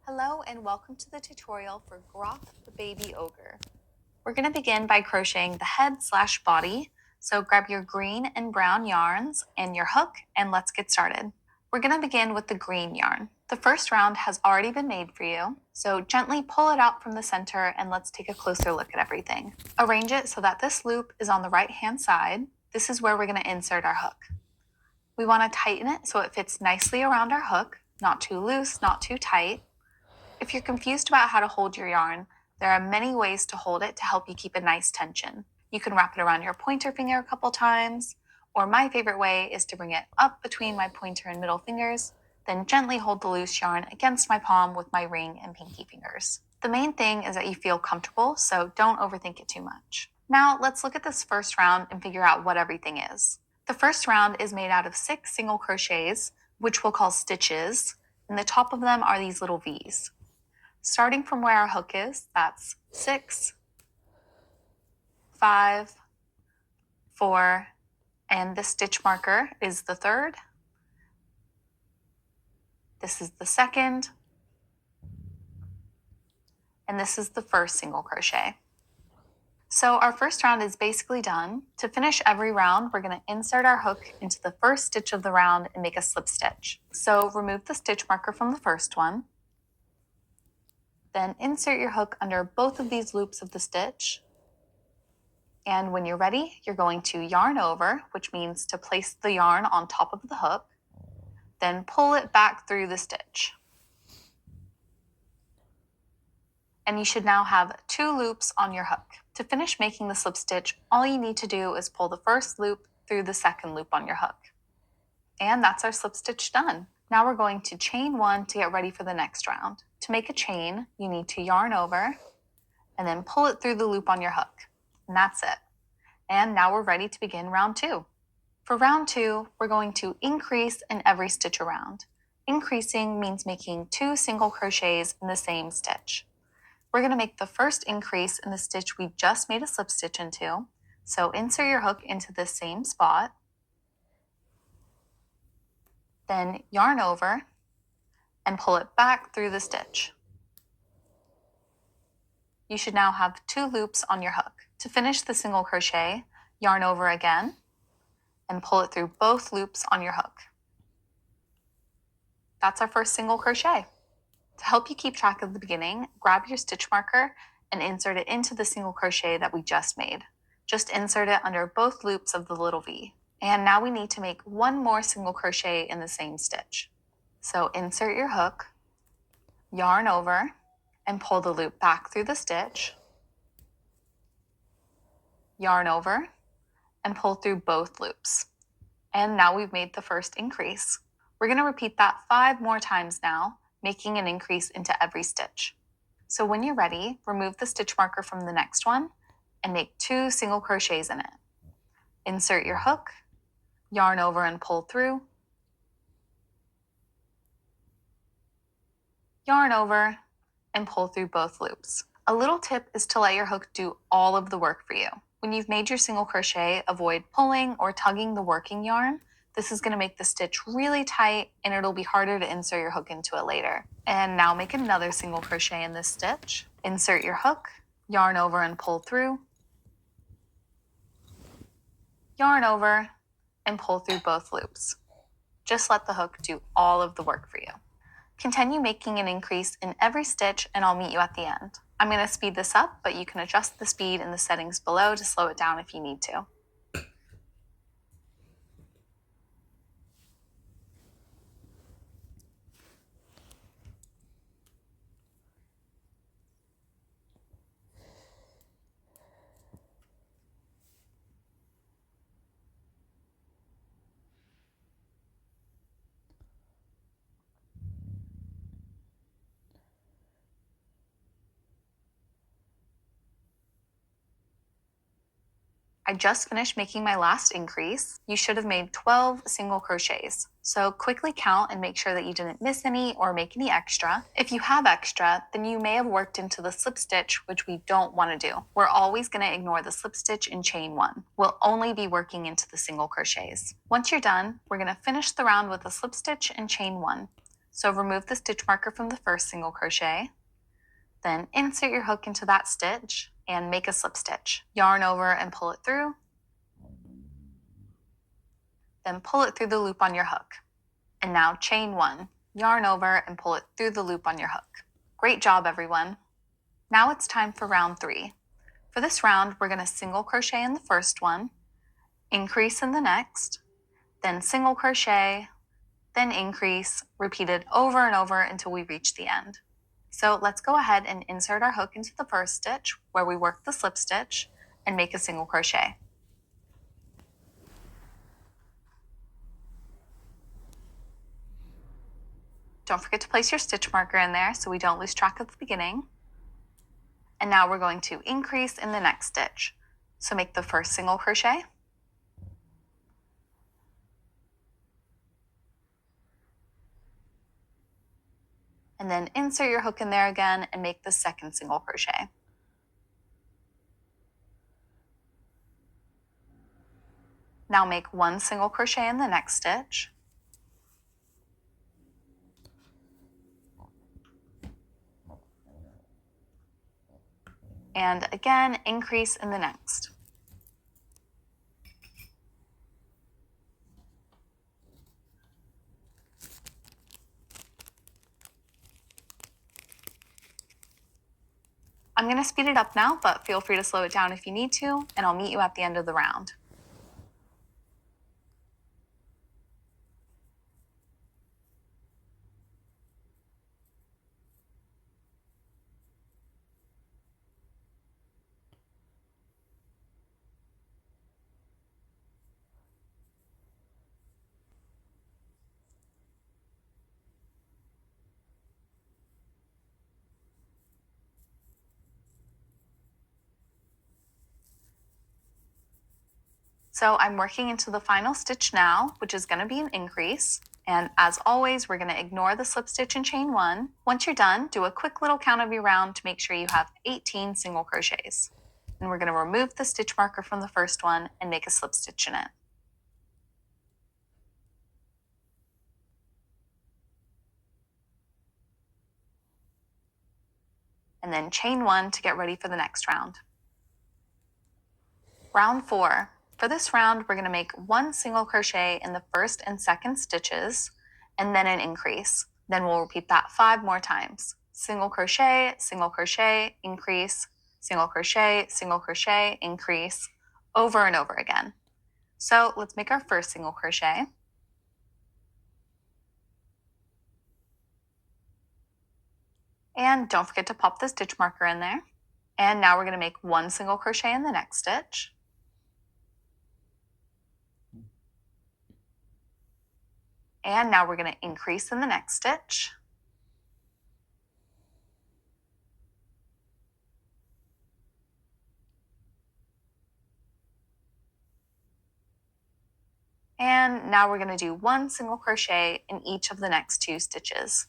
Hello and welcome to the tutorial for Grok the Baby Ogre. We're going to begin by crocheting the head/body, so grab your green and brown yarns and your hook and let's get started. We're going to begin with the green yarn. The first round has already been made for you, so gently pull it out from the center and let's take a closer look at everything. Arrange it so that this loop is on the right hand side. This is where we're going to insert our hook. We want to tighten it so it fits nicely around our hook, not too loose, not too tight. If you're confused about how to hold your yarn, there are many ways to hold it to help you keep a nice tension. You can wrap it around your pointer finger a couple times, or my favorite way is to bring it up between my pointer and middle fingers, then gently hold the loose yarn against my palm with my ring and pinky fingers. The main thing is that you feel comfortable, so don't overthink it too much. Now let's look at this first round and figure out what everything is. The first round is made out of 6 single crochets, which we'll call stitches, and the top of them are these little V's. Starting from where our hook is, that's 6, 5, 4, and this stitch marker is the third. This is the second, and this is the first single crochet. So our first round is basically done. To finish every round, we're going to insert our hook into the first stitch of the round and make a slip stitch. So remove the stitch marker from the first one. Then insert your hook under both of these loops of the stitch. And when you're ready, you're going to yarn over, which means to place the yarn on top of the hook, then pull it back through the stitch. And you should now have 2 loops on your hook. To finish making the slip stitch, all you need to do is pull the first loop through the second loop on your hook. And that's our slip stitch done. Now we're going to chain 1 to get ready for the next round. To make a chain, you need to yarn over and then pull it through the loop on your hook. And that's it. And now we're ready to begin round 2. For round 2, we're going to increase in every stitch around. Increasing means making 2 single crochets in the same stitch. We're going to make the first increase in the stitch we just made a slip stitch into. So insert your hook into the same spot. Then yarn over and pull it back through the stitch. You should now have 2 loops on your hook. To finish the single crochet, yarn over again and pull it through both loops on your hook. That's our first single crochet. To help you keep track of the beginning, grab your stitch marker and insert it into the single crochet that we just made. Just insert it under both loops of the little V. And now we need to make 1 more single crochet in the same stitch. So insert your hook, yarn over, and pull the loop back through the stitch. Yarn over, and pull through both loops. And now we've made the first increase. We're going to repeat that 5 more times now, making an increase into every stitch. So when you're ready, remove the stitch marker from the next one and make 2 single crochets in it. Insert your hook, yarn over and pull through. Yarn over and pull through both loops. A little tip is to let your hook do all of the work for you. When you've made your single crochet, avoid pulling or tugging the working yarn. This is going to make the stitch really tight and it'll be harder to insert your hook into it later. And now make another single crochet in this stitch. Insert your hook, yarn over and pull through. Yarn over and pull through both loops. Just let the hook do all of the work for you. Continue making an increase in every stitch and I'll meet you at the end. I'm going to speed this up, but you can adjust the speed in the settings below to slow it down if you need to. I just finished making my last increase. You should have made 12 single crochets. So quickly count and make sure that you didn't miss any or make any extra. If you have extra, then you may have worked into the slip stitch, which we don't want to do. We're always going to ignore the slip stitch in chain 1. We'll only be working into the single crochets. Once you're done, we're going to finish the round with a slip stitch in chain 1. So remove the stitch marker from the first single crochet, then insert your hook into that stitch and make a slip stitch. Yarn over and pull it through, then pull it through the loop on your hook. And now chain 1, yarn over and pull it through the loop on your hook. Great job, everyone. Now it's time for round 3. For this round, we're going to single crochet in the first one, increase in the next, then single crochet, then increase, repeated over and over until we reach the end. So let's go ahead and insert our hook into the first stitch where we work the slip stitch and make a single crochet. Don't forget to place your stitch marker in there so we don't lose track of the beginning. And now we're going to increase in the next stitch. So make the first single crochet, and then insert your hook in there again and make the second single crochet. Now make 1 single crochet in the next stitch, and again increase in the next. I'm going to speed it up now, but feel free to slow it down if you need to, and I'll meet you at the end of the round. So I'm working into the final stitch now, which is going to be an increase. And as always, we're going to ignore the slip stitch and chain 1. Once you're done, do a quick little count of your round to make sure you have 18 single crochets. And we're going to remove the stitch marker from the first one and make a slip stitch in it. And then chain 1 to get ready for the next round. Round 4. For this round, we're going to make 1 single crochet in the first and second stitches, and then an increase. Then we'll repeat that 5 more times. Single crochet, increase, single crochet, increase, over and over again. So let's make our first single crochet. And don't forget to pop the stitch marker in there. And now we're going to make 1 single crochet in the next stitch. And now we're going to increase in the next stitch. And now we're going to do 1 single crochet in each of the next 2 stitches.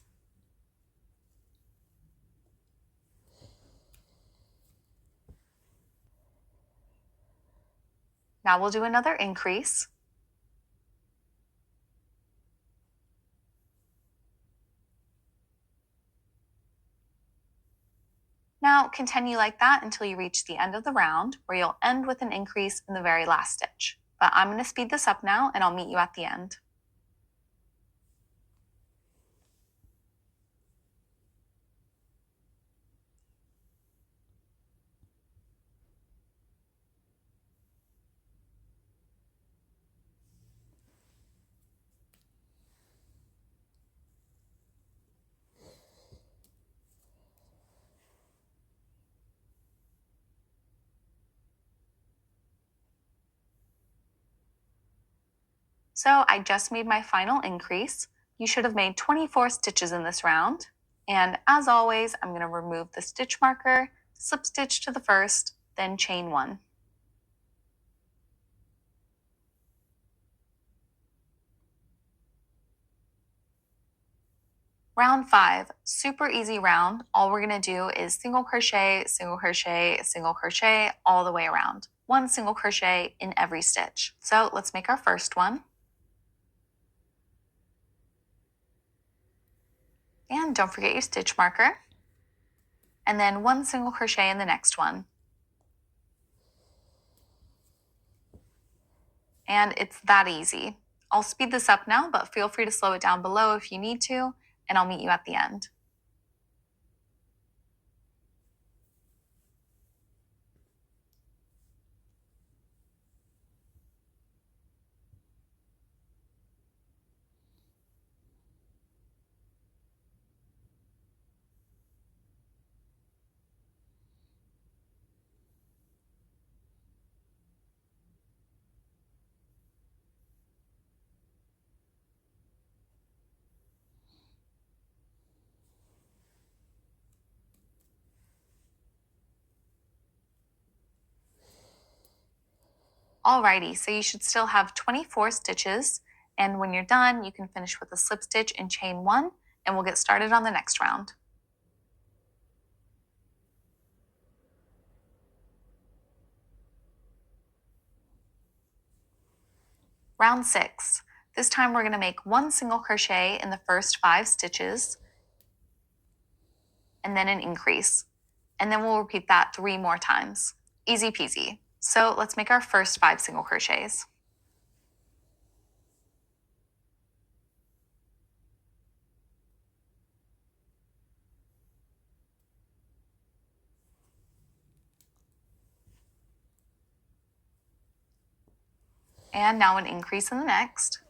Now we'll do another increase. Now continue like that until you reach the end of the round, where you'll end with an increase in the very last stitch. But I'm going to speed this up now and I'll meet you at the end. So I just made my final increase. You should have made 24 stitches in this round. And as always, I'm going to remove the stitch marker, slip stitch to the first, then chain 1. Round 5, super easy round. All we're going to do is single crochet, all the way around. 1 single crochet in every stitch. So let's make our first one. And don't forget your stitch marker. And then 1 single crochet in the next one. And it's that easy. I'll speed this up now, but feel free to slow it down below if you need to, and I'll meet you at the end. Alrighty, so you should still have 24 stitches, and when you're done, you can finish with a slip stitch and chain 1, and we'll get started on the next round. Round 6. This time we're going to make 1 single crochet in the first 5 stitches, and then an increase. And then we'll repeat that 3 more times. Easy peasy. So let's make our first 5 single crochets. And now an increase in the next.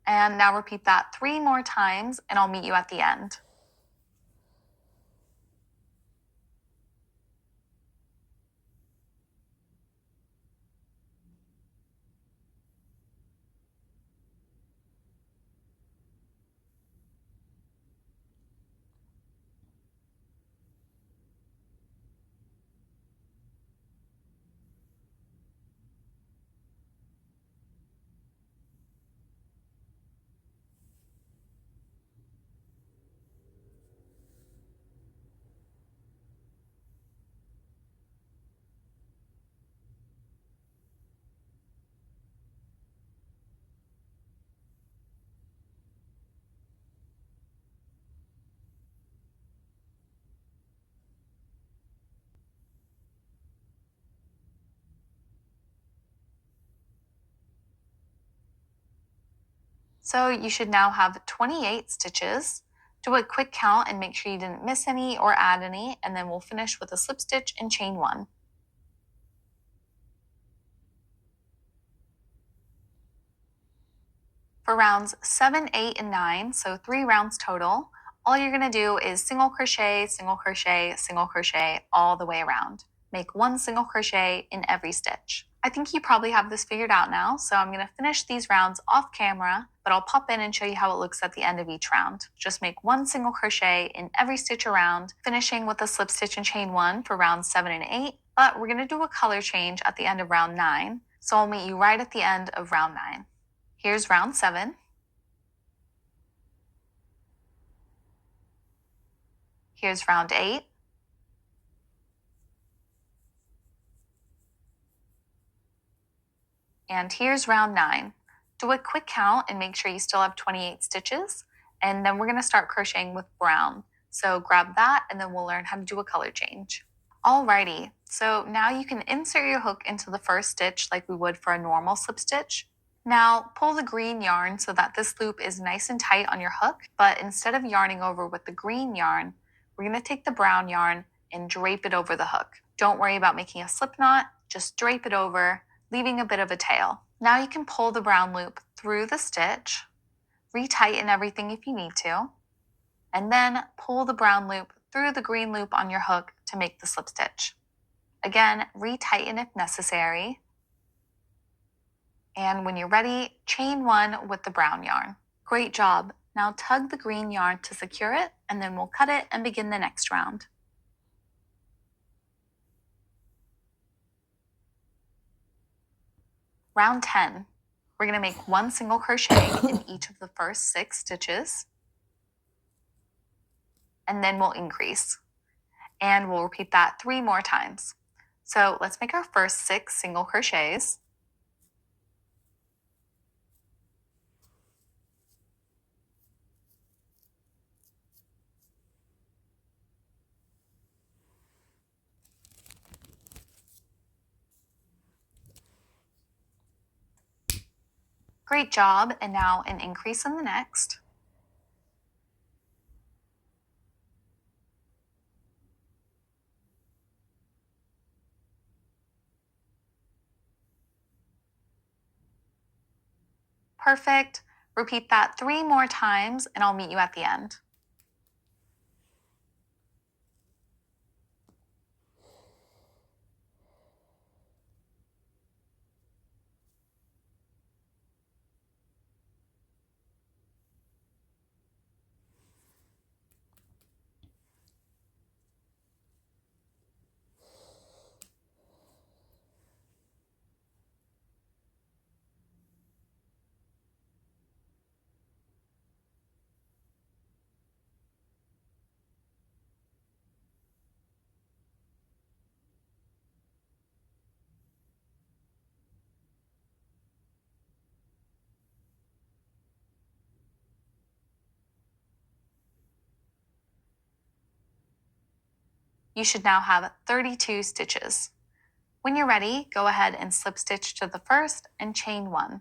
And now repeat that 3 more times, and I'll meet you at the end. So you should now have 28 stitches. Do a quick count and make sure you didn't miss any or add any, and then we'll finish with a slip stitch and chain 1. For rounds 7, 8, and 9, so 3 rounds total, all you're going to do is single crochet, single crochet, single crochet all the way around. Make 1 single crochet in every stitch. I think you probably have this figured out now, so I'm going to finish these rounds off camera, but I'll pop in and show you how it looks at the end of each round. Just make 1 single crochet in every stitch around, finishing with a slip stitch and chain 1 for rounds 7 and 8, but we're going to do a color change at the end of round 9, so I'll meet you right at the end of round 9. Here's round 7. Here's round 8. And here's round 9. Do a quick count and make sure you still have 28 stitches. And then we're going to start crocheting with brown. So grab that and then we'll learn how to do a color change. Alrighty, so now you can insert your hook into the first stitch like we would for a normal slip stitch. Now pull the green yarn so that this loop is nice and tight on your hook, but instead of yarning over with the green yarn, we're going to take the brown yarn and drape it over the hook. Don't worry about making a slip knot, just drape it over, leaving a bit of a tail. Now you can pull the brown loop through the stitch, retighten everything if you need to, and then pull the brown loop through the green loop on your hook to make the slip stitch. Again, retighten if necessary. And when you're ready, chain 1 with the brown yarn. Great job. Now tug the green yarn to secure it, and then we'll cut it and begin the next round. Round 10. We're going to make 1 single crochet in each of the first 6 stitches, and then we'll increase. And we'll repeat that 3 more times. So let's make our first 6 single crochets. Great job, and now an increase in the next. Perfect. Repeat that 3 more times and I'll meet you at the end. You should now have 32 stitches. When you're ready, go ahead and slip stitch to the first and chain 1.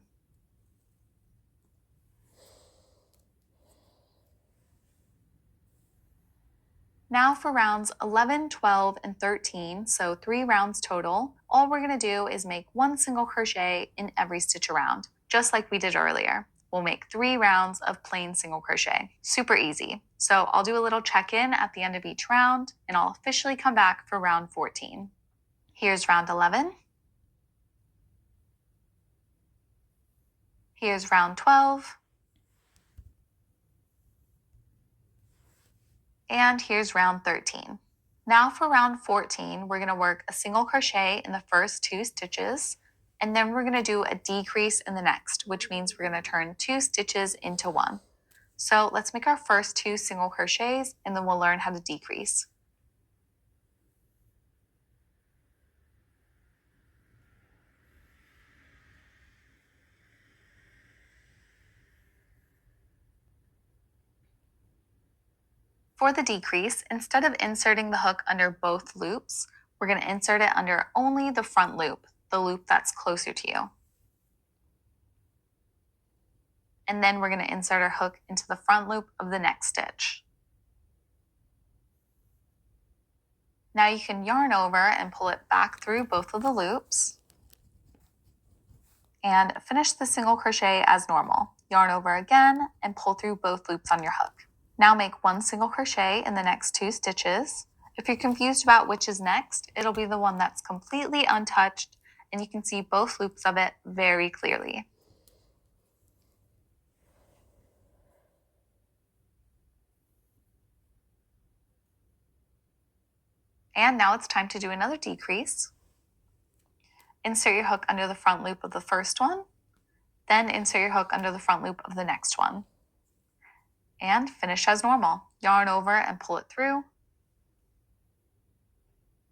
Now for rounds 11, 12, and 13, so 3 rounds total, all we're going to do is make 1 single crochet in every stitch around, just like we did earlier. We'll make 3 rounds of plain single crochet. Super easy. So I'll do a little check-in at the end of each round, and I'll officially come back for round 14. Here's round 11. Here's round 12. And here's round 13. Now for round 14, we're going to work a single crochet in the first 2 stitches, and then we're going to do a decrease in the next, which means we're going to turn 2 stitches into 1. So let's make our first 2 single crochets, and then we'll learn how to decrease. For the decrease, instead of inserting the hook under both loops, we're going to insert it under only the front loop, the loop that's closer to you. And then we're going to insert our hook into the front loop of the next stitch. Now you can yarn over and pull it back through both of the loops and finish the single crochet as normal. Yarn over again and pull through both loops on your hook. Now make 1 single crochet in the next 2 stitches. If you're confused about which is next, it'll be the one that's completely untouched and you can see both loops of it very clearly. And now it's time to do another decrease. Insert your hook under the front loop of the first one, then insert your hook under the front loop of the next one. And finish as normal. Yarn over and pull it through.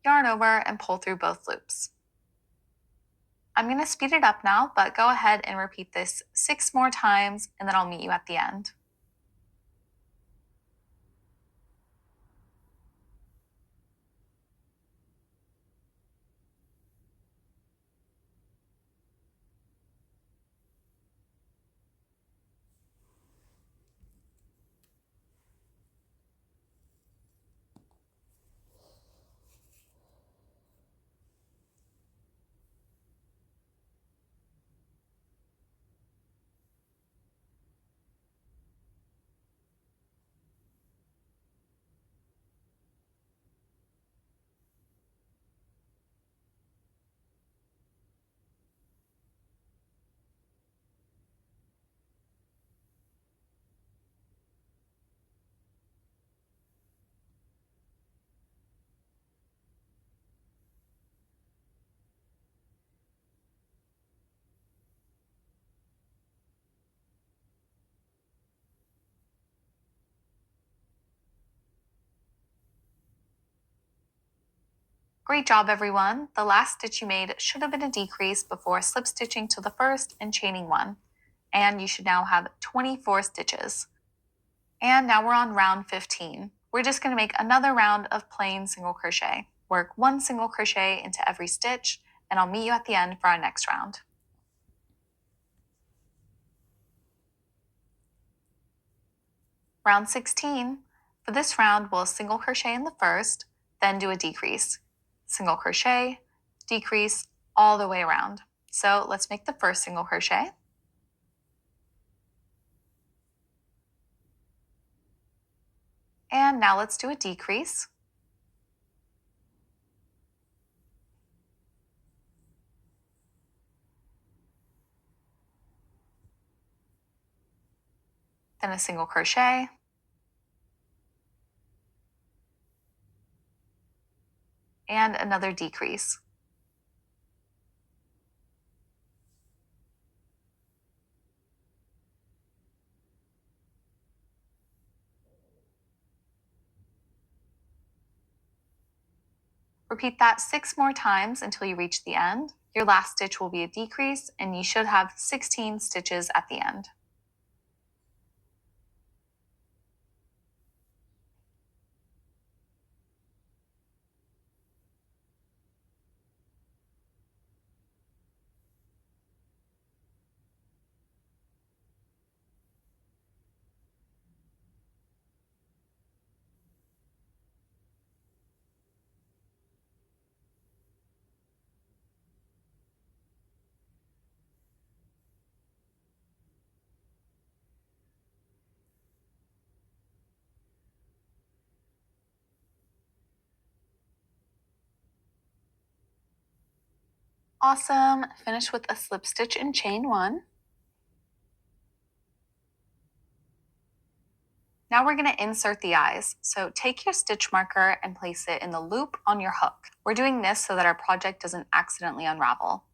Yarn over and pull through both loops. I'm going to speed it up now, but go ahead and repeat this 6 more times and then I'll meet you at the end. Great job, everyone. The last stitch you made should have been a decrease before slip stitching to the first and chaining one. And you should now have 24 stitches. And now we're on round 15. We're just going to make another round of plain single crochet. Work one single crochet into every stitch, and I'll meet you at the end for our next round. Round 16. For this round, we'll single crochet in the first, then do a decrease. Single crochet, decrease, all the way around. So let's make the first single crochet. And now let's do a decrease. Then a single crochet. And another decrease. Repeat that 6 more times until you reach the end. Your last stitch will be a decrease, and you should have 16 stitches at the end. Awesome. Finish with a slip stitch and chain one. Now we're going to insert the eyes. So take your stitch marker and place it in the loop on your hook. We're doing this so that our project doesn't accidentally unravel.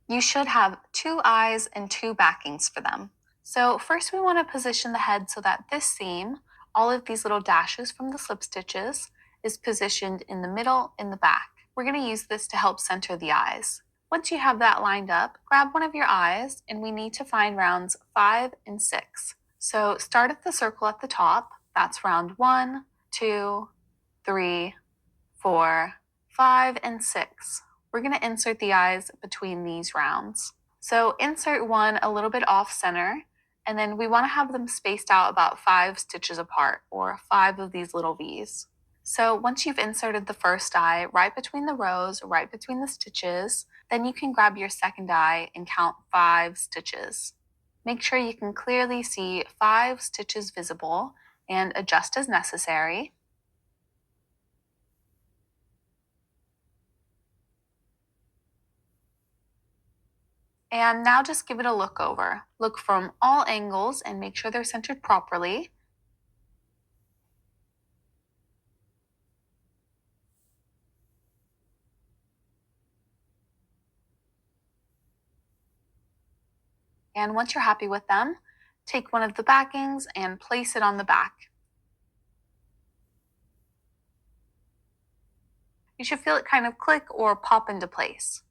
You should have 2 eyes and 2 backings for them. So first we want to position the head so that this seam, all of these little dashes from the slip stitches, is positioned in the middle in the back. We're going to use this to help center the eyes. Once you have that lined up, grab one of your eyes, and we need to find rounds 5 and 6. So start at the circle at the top. That's round 1, 2, 3, 4, 5, and 6. We're going to insert the eyes between these rounds. So insert one a little bit off center, and then we want to have them spaced out about 5 stitches apart, or 5 of these little V's. So once you've inserted the first eye right between the rows, right between the stitches, then you can grab your second eye and count 5 stitches. Make sure you can clearly see 5 stitches visible and adjust as necessary. And now just give it a look over. Look from all angles and make sure they're centered properly. And once you're happy with them, take one of the backings and place it on the back. You should feel it kind of click or pop into place.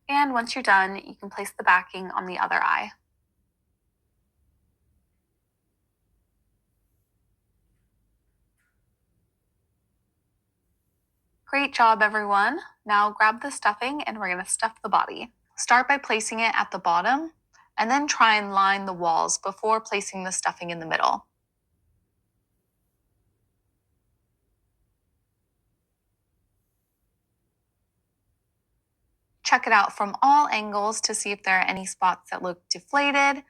And once you're done, you can place the backing on the other eye. Great job, everyone. Now grab the stuffing and we're going to stuff the body. Start by placing it at the bottom, and then try and line the walls before placing the stuffing in the middle. Check it out from all angles to see if there are any spots that look deflated,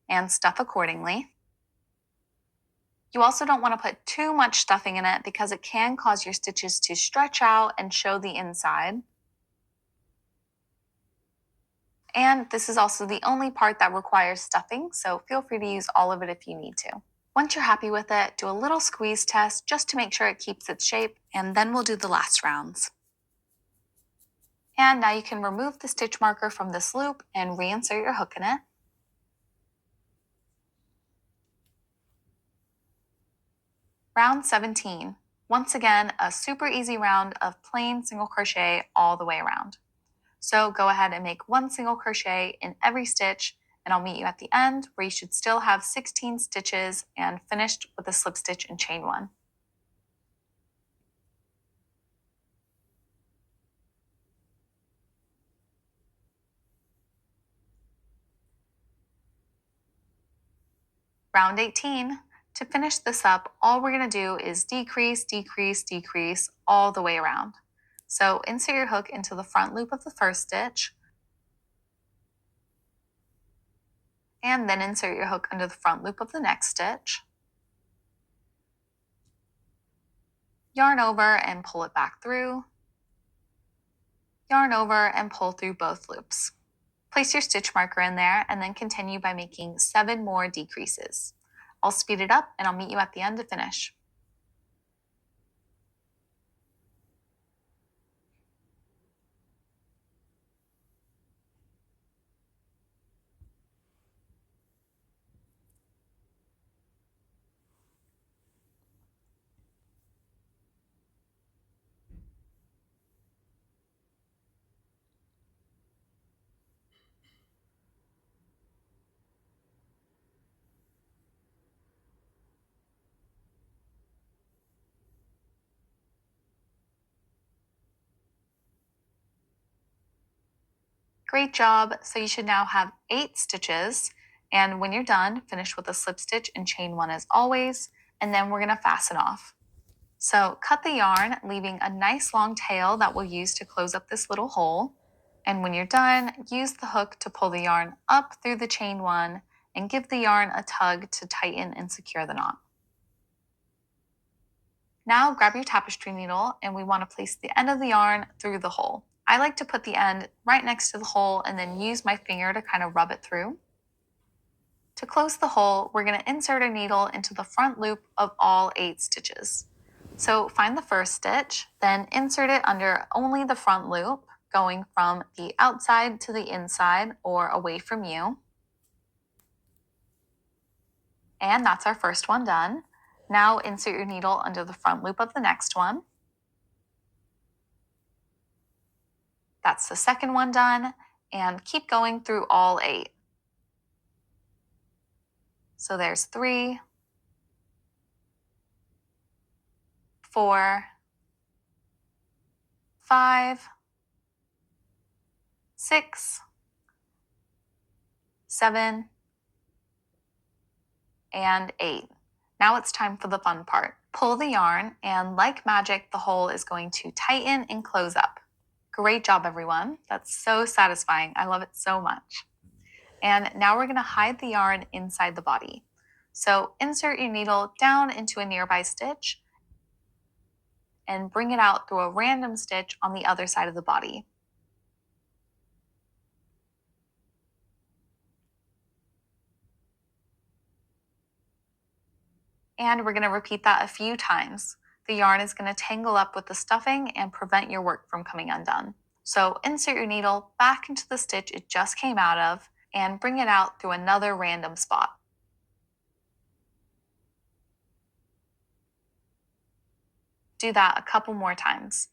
and stuff accordingly. You also don't want to put too much stuffing in it because it can cause your stitches to stretch out and show the inside. And this is also the only part that requires stuffing, so feel free to use all of it if you need to. Once you're happy with it, do a little squeeze test just to make sure it keeps its shape, and then we'll do the last rounds. And now you can remove the stitch marker from this loop and reinsert your hook in it. Round 17. Once again, a super easy round of plain single crochet all the way around. So go ahead and make one single crochet in every stitch, and I'll meet you at the end where you should still have 16 stitches and finished with a slip stitch and chain one. Round 18. To finish this up, all we're going to do is decrease, decrease, decrease all the way around. So insert your hook into the front loop of the first stitch, and then insert your hook under the front loop of the next stitch. Yarn over and pull it back through. Yarn over and pull through both loops. Place your stitch marker in there and then continue by making 7 more decreases. I'll speed it up and I'll meet you at the end to finish. Great job. So you should now have 8 stitches. And when you're done, finish with a slip stitch and chain one as always. And then we're going to fasten off. So cut the yarn, leaving a nice long tail that we'll use to close up this little hole. And when you're done, use the hook to pull the yarn up through the chain one and give the yarn a tug to tighten and secure the knot. Now grab your tapestry needle and we want to place the end of the yarn through the hole. I like to put the end right next to the hole and then use my finger to kind of rub it through. To close the hole, we're going to insert a needle into the front loop of all 8 stitches. So find the first stitch, then insert it under only the front loop, going from the outside to the inside or away from you. And that's our first one done. Now insert your needle under the front loop of the next one. That's the second one done, and keep going through all 8. So there's 3, 4, 5, 6, 7, and 8. Now it's time for the fun part. Pull the yarn, and like magic, the hole is going to tighten and close up. Great job, everyone. That's so satisfying. I love it so much. And now we're going to hide the yarn inside the body. So insert your needle down into a nearby stitch and bring it out through a random stitch on the other side of the body. And we're going to repeat that a few times. The yarn is going to tangle up with the stuffing and prevent your work from coming undone. So insert your needle back into the stitch it just came out of and bring it out through another random spot. Do that a couple more times.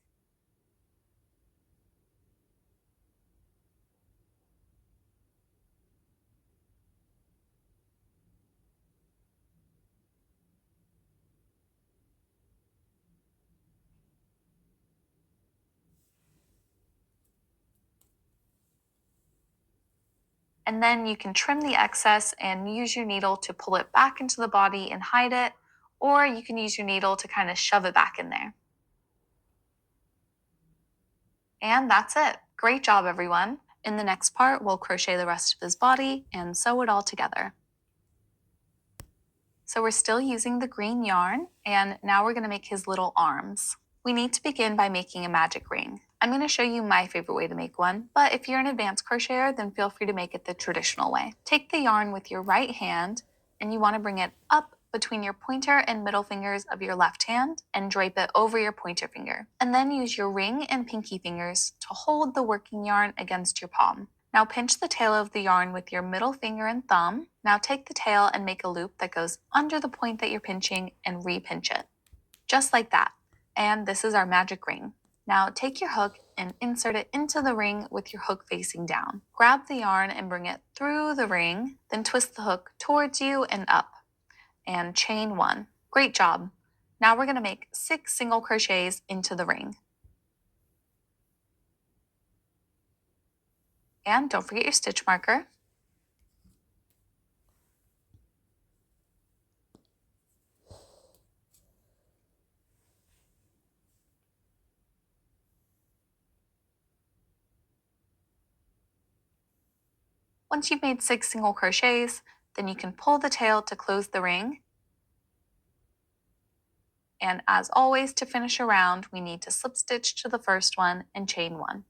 And then you can trim the excess and use your needle to pull it back into the body and hide it, or you can use your needle to kind of shove it back in there. And that's it. Great job, everyone. In the next part, we'll crochet the rest of his body and sew it all together. So we're still using the green yarn, and now we're going to make his little arms. We need to begin by making a magic ring. I'm going to show you my favorite way to make one, but if you're an advanced crocheter, then feel free to make it the traditional way. Take the yarn with your right hand, and you want to bring it up between your pointer and middle fingers of your left hand and drape it over your pointer finger. And then use your ring and pinky fingers to hold the working yarn against your palm. Now pinch the tail of the yarn with your middle finger and thumb. Now take the tail and make a loop that goes under the point that you're pinching and re-pinch it. Just like that. And this is our magic ring. Now take your hook and insert it into the ring with your hook facing down. Grab the yarn and bring it through the ring, then twist the hook towards you and up, and chain 1. Great job. Now we're going to make 6 single crochets into the ring. And don't forget your stitch marker. Once you've made 6 single crochets, then you can pull the tail to close the ring. And as always, to finish a round, we need to slip stitch to the first one and chain 1.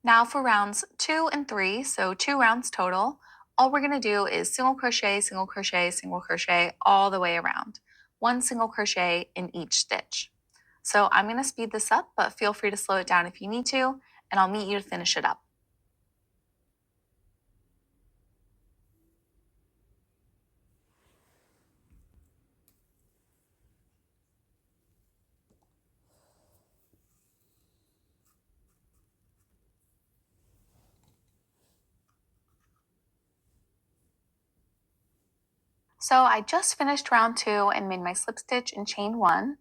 Now for rounds 2 and 3, so 2 rounds total, all we're going to do is single crochet, single crochet, single crochet all the way around. 1 single crochet in each stitch. So I'm going to speed this up, but feel free to slow it down if you need to, and I'll meet you to finish it up. So I just finished round 2 and made my slip stitch and chain 1.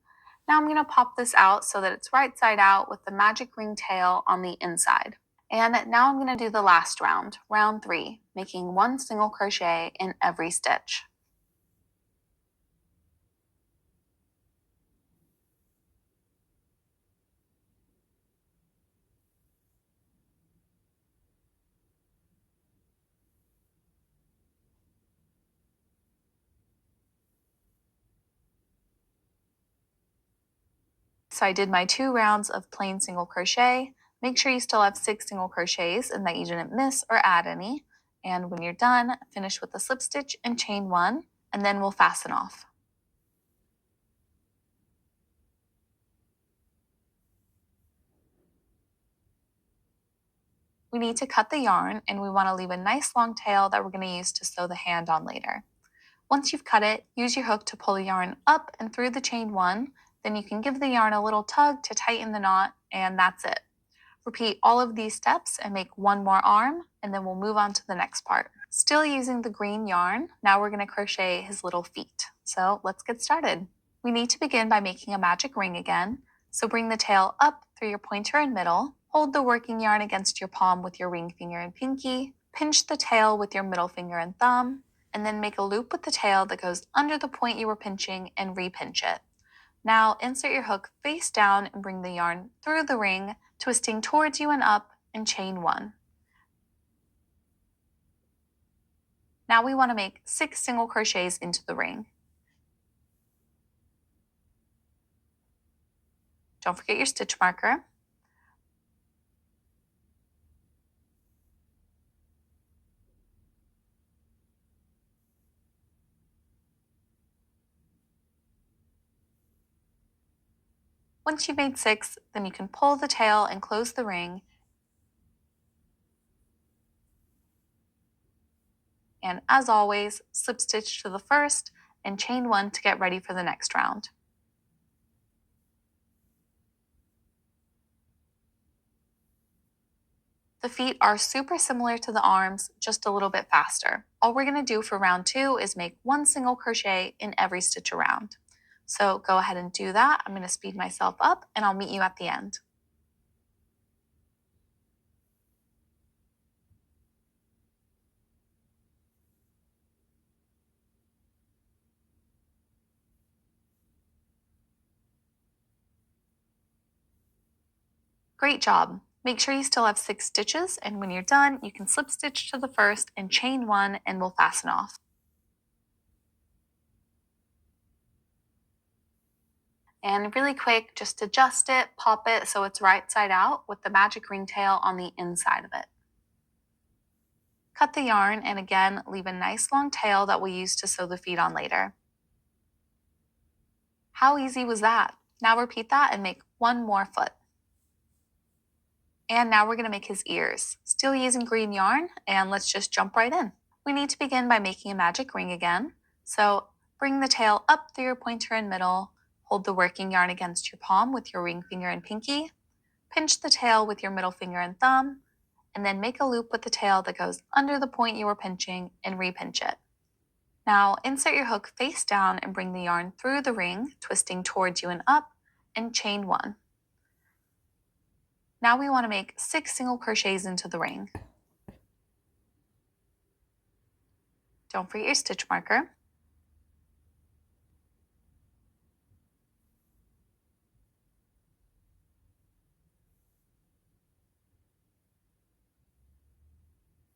Now I'm going to pop this out so that it's right side out with the magic ring tail on the inside. And now I'm going to do the last round, round 3, making 1 single crochet in every stitch. So I did my 2 rounds of plain single crochet. Make sure you still have 6 single crochets and that you didn't miss or add any. And when you're done, finish with a slip stitch and chain 1, and then we'll fasten off. We need to cut the yarn, and we want to leave a nice long tail that we're going to use to sew the hand on later. Once you've cut it, use your hook to pull the yarn up and through the chain 1. Then you can give the yarn a little tug to tighten the knot, and that's it. Repeat all of these steps and make 1 more arm, and then we'll move on to the next part. Still using the green yarn, now we're going to crochet his little feet. So let's get started. We need to begin by making a magic ring again. So bring the tail up through your pointer and middle, hold the working yarn against your palm with your ring finger and pinky, pinch the tail with your middle finger and thumb, and then make a loop with the tail that goes under the point you were pinching and repinch it. Now insert your hook face down and bring the yarn through the ring, twisting towards you and up, and chain 1. Now we want to make 6 single crochets into the ring. Don't forget your stitch marker. Once you've made 6, then you can pull the tail and close the ring. And as always, slip stitch to the first and chain 1 to get ready for the next round. The feet are super similar to the arms, just a little bit faster. All we're going to do for round 2 is make 1 single crochet in every stitch around. So go ahead and do that. I'm going to speed myself up and I'll meet you at the end. Great job. Make sure you still have 6 stitches, and when you're done, you can slip stitch to the first and chain 1 and we'll fasten off. And really quick, just adjust it, pop it so it's right side out with the magic ring tail on the inside of it. Cut the yarn and again, leave a nice long tail that we'll use to sew the feet on later. How easy was that? Now repeat that and make 1 more foot. And now we're going to make his ears. Still using green yarn, and let's just jump right in. We need to begin by making a magic ring again. So Bring the tail up through your pointer and middle. Hold the working yarn against your palm with your ring finger and pinky. Pinch the tail with your middle finger and thumb, and then make a loop with the tail that goes under the point you were pinching and repinch it. Now insert your hook face down and bring the yarn through the ring, twisting towards you and up, and chain 1. Now we want to make 6 single crochets into the ring. Don't forget your stitch marker.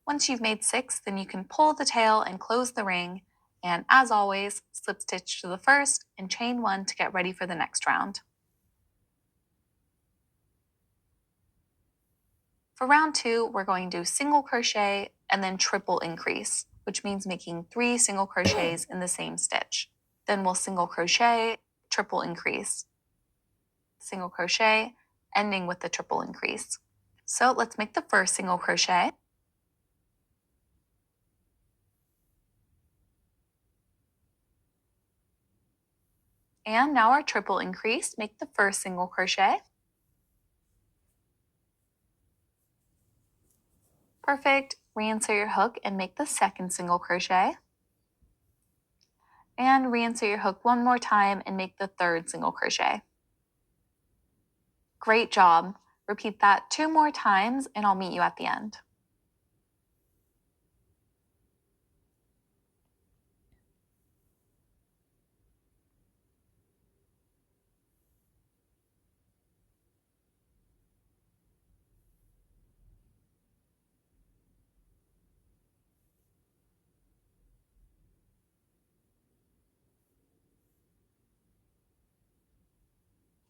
Once you've made 6, then you can pull the tail and close the ring, and as always, slip stitch to the first and chain 1 to get ready for the next round. For round 2, we're going to do single crochet and then triple increase, which means making 3 single crochets in the same stitch. Then we'll single crochet, triple increase, single crochet, ending with the triple increase. So let's make the first single crochet. And now our triple increase, make the first single crochet. Perfect. Reinsert your hook and make the second single crochet. And reinsert your hook one more time and make the third single crochet. Great job. Repeat that 2 more times and I'll meet you at the end.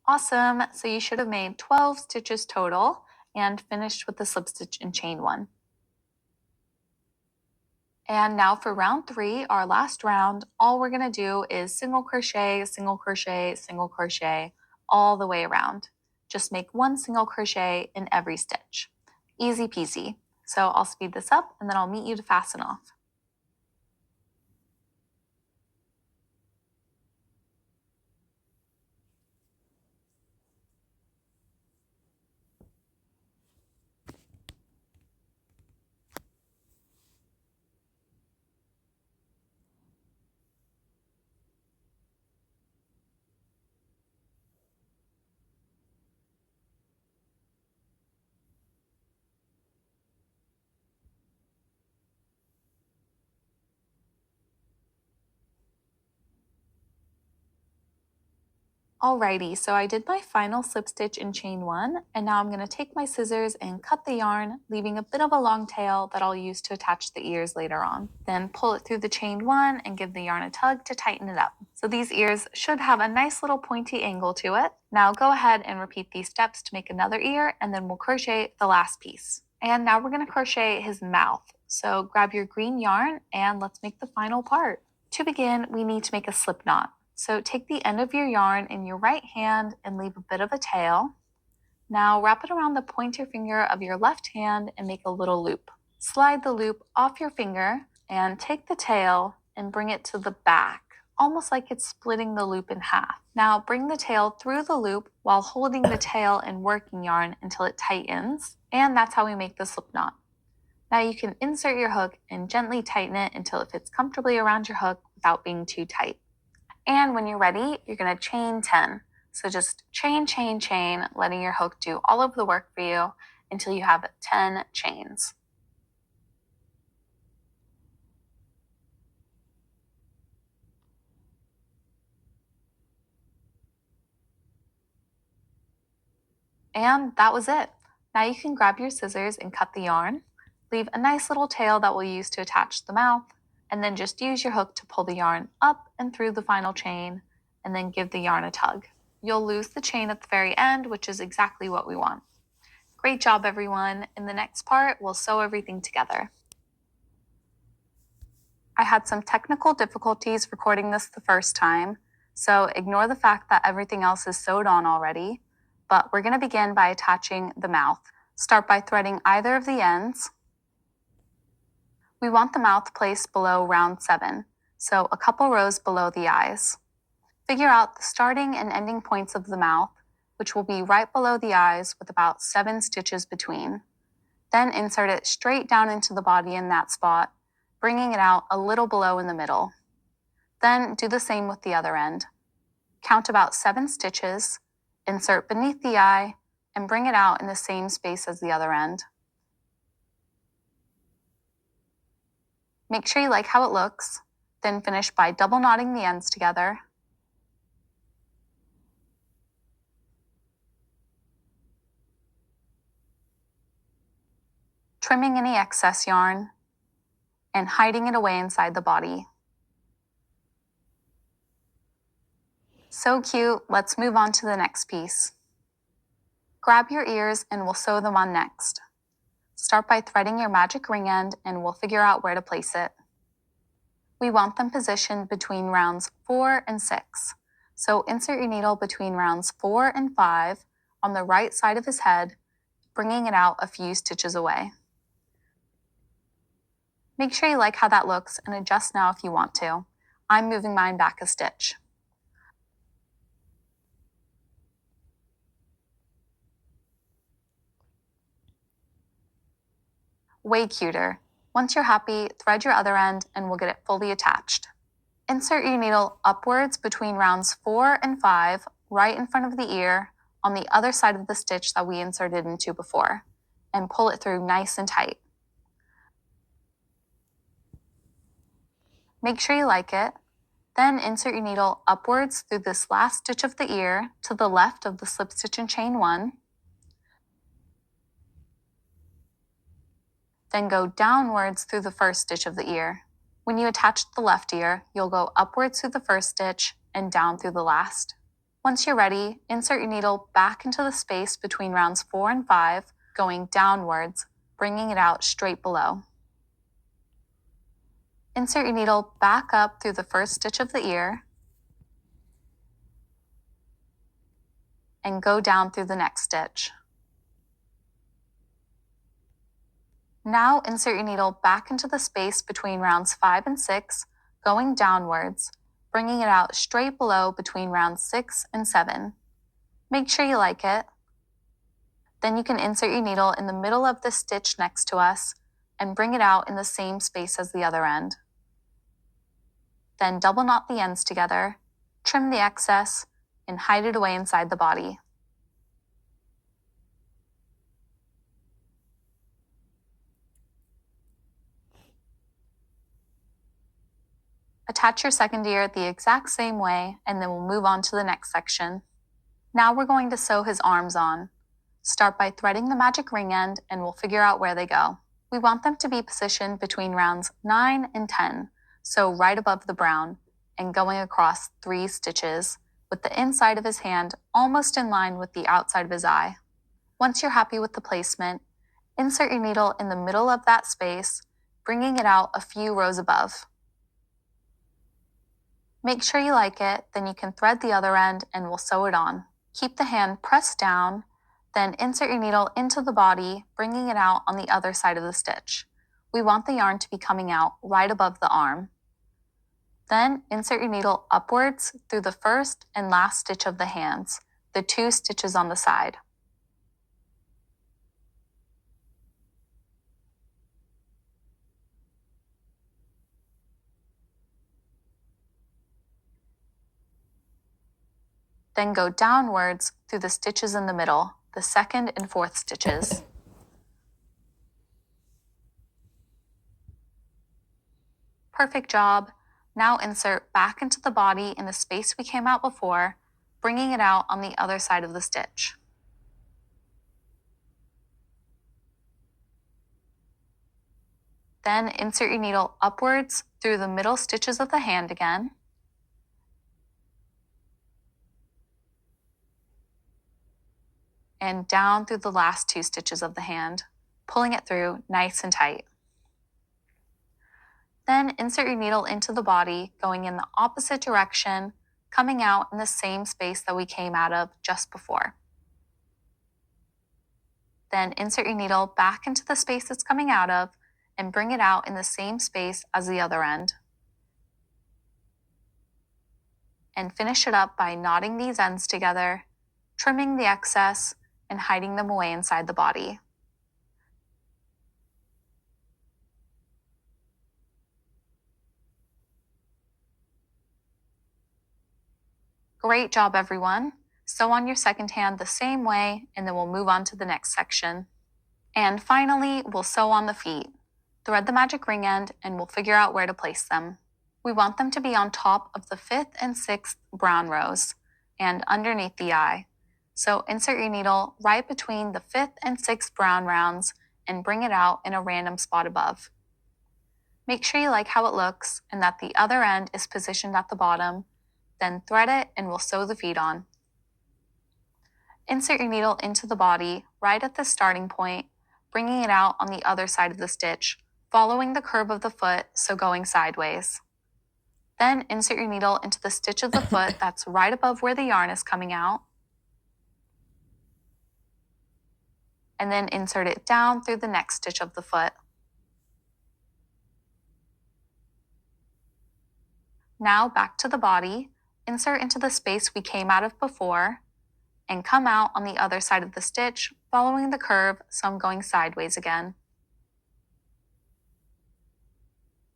Awesome. So you should have made 12 stitches total and finished with the slip stitch and chain 1. And now for round 3, our last round, all we're going to do is single crochet, single crochet, single crochet all the way around. Just make 1 single crochet in every stitch. Easy peasy. So I'll speed this up and then I'll meet you to fasten off. Alrighty, so I did my final slip stitch in chain 1, and now I'm going to take my scissors and cut the yarn, leaving a bit of a long tail that I'll use to attach the ears later on. Then pull it through the chain 1 and give the yarn a tug to tighten it up. So these ears should have a nice little pointy angle to it. Now go ahead and repeat these steps to make another ear, and then we'll crochet the last piece. And now we're going to crochet his mouth. So grab your green yarn and let's make the final part. To begin, we need to make a slip knot. So take the end of your yarn in your right hand and leave a bit of a tail. Now wrap it around the pointer finger of your left hand and make a little loop. Slide the loop off your finger and take the tail and bring it to the back, almost like it's splitting the loop in half. Now bring the tail through the loop while holding the tail and working yarn until it tightens, and that's how we make the slip knot. Now you can insert your hook and gently tighten it until it fits comfortably around your hook without being too tight. And when you're ready, you're going to chain 10. So just chain, chain, chain, letting your hook do all of the work for you until you have 10 chains. And that was it. Now you can grab your scissors and cut the yarn. Leave a nice little tail that we'll use to attach the mouth, and then just use your hook to pull the yarn up and through the final chain, and then give the yarn a tug. You'll lose the chain at the very end, which is exactly what we want. Great job, everyone. In the next part, we'll sew everything together. I had some technical difficulties recording this the first time, so ignore the fact that everything else is sewed on already, but we're going to begin by attaching the mouth. Start by threading either of the ends. We want the mouth placed below round 7. so a couple rows below the eyes. Figure out the starting and ending points of the mouth, which will be right below the eyes with about 7 stitches between. Then insert it straight down into the body in that spot, bringing it out a little below in the middle. Then do the same with the other end. Count about 7 stitches, insert beneath the eye, and bring it out in the same space as the other end. Make sure you like how it looks, then finish by double knotting the ends together. Trimming any excess yarn, and hiding it away inside the body. So cute, let's move on to the next piece. Grab your ears and we'll sew them on next. Start by threading your magic ring end and we'll figure out where to place it. We want them positioned between rounds 4 and 6. So insert your needle between rounds 4 and 5 on the right side of his head, bringing it out a few stitches away. Make sure you like how that looks and adjust now if you want to. I'm moving mine back a stitch. Way cuter. Once you're happy, thread your other end and we'll get it fully attached. Insert your needle upwards between rounds 4 and 5, right in front of the ear, on the other side of the stitch that we inserted into before, and pull it through nice and tight. Make sure you like it. Then insert your needle upwards through this last stitch of the ear to the left of the slip stitch and chain 1. Then go downwards through the first stitch of the ear. When you attach the left ear, you'll go upwards through the first stitch and down through the last. Once you're ready, insert your needle back into the space between rounds 4 and 5, going downwards, bringing it out straight below. Insert your needle back up through the first stitch of the ear and go down through the next stitch. Now insert your needle back into the space between rounds 5 and 6, going downwards, bringing it out straight below between rounds 6 and 7. Make sure you like it. Then you can insert your needle in the middle of the stitch next to us and bring it out in the same space as the other end. Then double knot the ends together, trim the excess, and hide it away inside the body. Attach your second ear the exact same way, and then we'll move on to the next section. Now we're going to sew his arms on. Start by threading the magic ring end, and we'll figure out where they go. We want them to be positioned between rounds 9 and 10, so right above the brown, and going across 3 stitches, with the inside of his hand almost in line with the outside of his eye. Once you're happy with the placement, insert your needle in the middle of that space, bringing it out a few rows above. Make sure you like it, then you can thread the other end and we'll sew it on. Keep the hand pressed down, then insert your needle into the body, bringing it out on the other side of the stitch. We want the yarn to be coming out right above the arm. Then insert your needle upwards through the first and last stitch of the hands, the 2 stitches on the side. Then go downwards through the stitches in the middle, the 2nd and 4th stitches. Perfect job. Now insert back into the body in the space we came out before, bringing it out on the other side of the stitch. Then insert your needle upwards through the middle stitches of the hand again. And down through the last 2 stitches of the hand, pulling it through nice and tight. Then insert your needle into the body, going in the opposite direction, coming out in the same space that we came out of just before. Then insert your needle back into the space it's coming out of and bring it out in the same space as the other end. and finish it up by knotting these ends together, trimming the excess, and hiding them away inside the body. Great job, everyone! Sew on your second hand the same way, and then we'll move on to the next section. And finally, we'll sew on the feet. Thread the magic ring end, and we'll figure out where to place them. We want them to be on top of the 5th and 6th brown rows, and underneath the eye. So insert your needle right between the 5th and 6th brown rounds, and bring it out in a random spot above. Make sure you like how it looks, and that the other end is positioned at the bottom. Then thread it, and we'll sew the feet on. Insert your needle into the body right at the starting point, bringing it out on the other side of the stitch, following the curve of the foot, so going sideways. Then insert your needle into the stitch of the foot that's right above where the yarn is coming out, and then insert it down through the next stitch of the foot. Now back to the body, insert into the space we came out of before, and come out on the other side of the stitch, following the curve, so I'm going sideways again.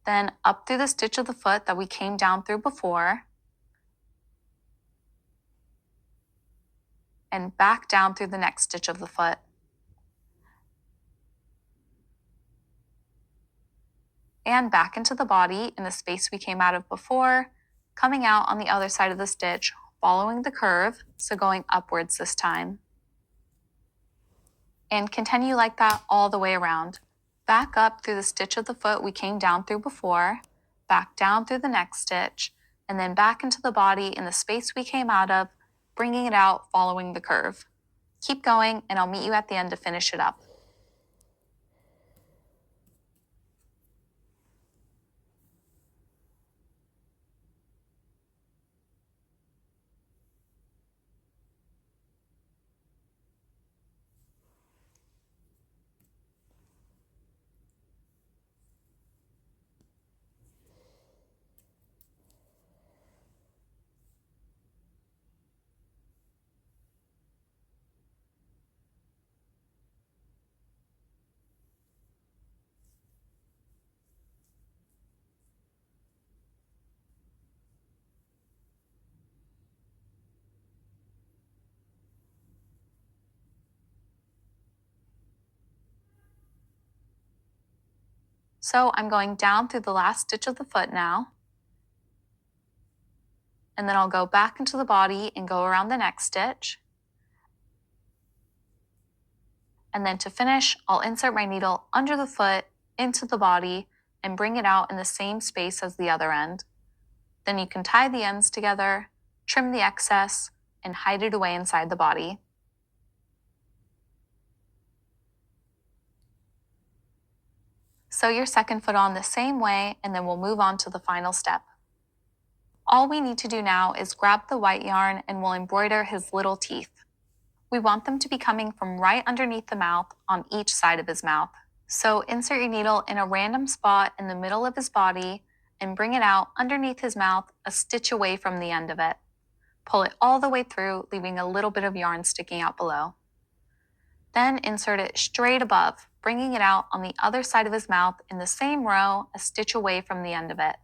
Then up through the stitch of the foot that we came down through before, and back down through the next stitch of the foot. And back into the body in the space we came out of before, coming out on the other side of the stitch, following the curve, so going upwards this time. And continue like that all the way around. Back up through the stitch of the foot we came down through before, back down through the next stitch, and then back into the body in the space we came out of, bringing it out following the curve. Keep going, and I'll meet you at the end to finish it up. So I'm going down through the last stitch of the foot now, and then I'll go back into the body and go around the next stitch. And then to finish, I'll insert my needle under the foot, into the body, and bring it out in the same space as the other end. Then you can tie the ends together, trim the excess, and hide it away inside the body. Sew your second foot on the same way, and then we'll move on to the final step. All we need to do now is grab the white yarn, and we'll embroider his little teeth. We want them to be coming from right underneath the mouth on each side of his mouth. So insert your needle in a random spot in the middle of his body and bring it out underneath his mouth a stitch away from the end of it. Pull it all the way through, leaving a little bit of yarn sticking out below. Then insert it straight above, bringing it out on the other side of his mouth in the same row, a stitch away from the end of it.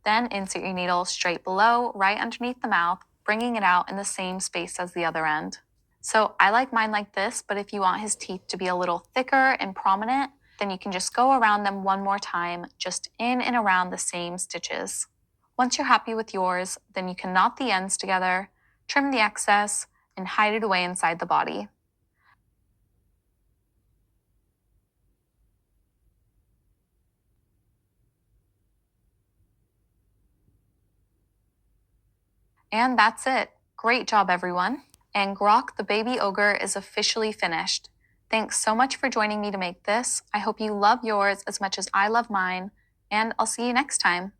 Then insert your needle straight below, right underneath the mouth, bringing it out in the same space as the other end. So I like mine like this, but if you want his teeth to be a little thicker and prominent, then you can just go around them one more time, just in and around the same stitches. Once you're happy with yours, then you can knot the ends together, trim the excess, and hide it away inside the body. And that's it. Great job, everyone. And Grok the baby ogre is officially finished. Thanks so much for joining me to make this. I hope you love yours as much as I love mine, and I'll see you next time.